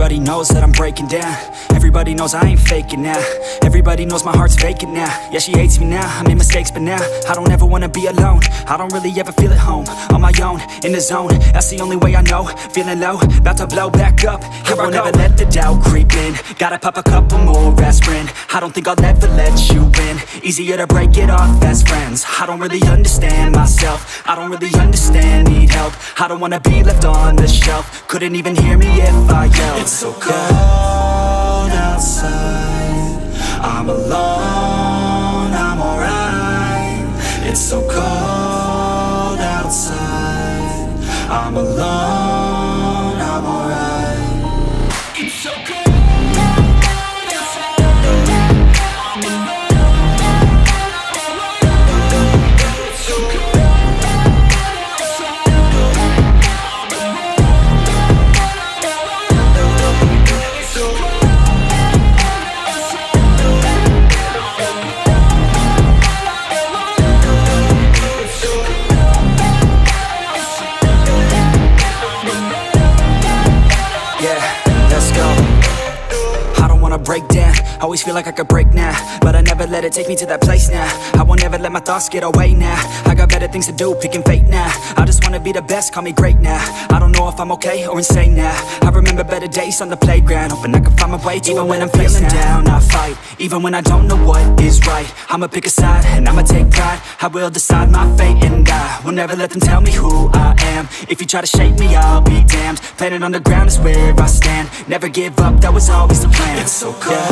Everybody knows that I'm breaking down. Everybody knows I ain't faking now. Everybody knows my heart's vacant now. Yeah, she hates me now, I made mistakes but now I don't ever wanna be alone. I don't really ever feel at home. On my own, in the zone, that's the only way I know. Feeling low, about to blow back up. Here I won't ever let the doubt creep in. Gotta pop a couple more aspirin. I don't think I'll ever let you in. Easier to break it off as friends. I don't really understand myself. I don't really understand, need help. I don't wanna be left on the shelf. Couldn't even hear me if I yelled. It's so cold outside, I'm alone, I'm alright. It's so cold outside, I'm alone, I'm alright. It's so cold. Break down, always feel like I could break now, but I never let it take me to that place now. I won't ever let my thoughts get away now. I got better things to do, picking fate now. I just wanna be the best, call me great now. I don't know if I'm okay or insane now. I remember better days on the playground, hoping I can find my way to even when I'm feeling down, I fight. Even when I don't know what is right, I'ma pick a side and I'ma take pride. I will decide my fate and I will never let them tell me who I am. If you try to shake me, I'll be damned. Planet on the ground is where I stand. Never give up, that was always the plan. It's so cold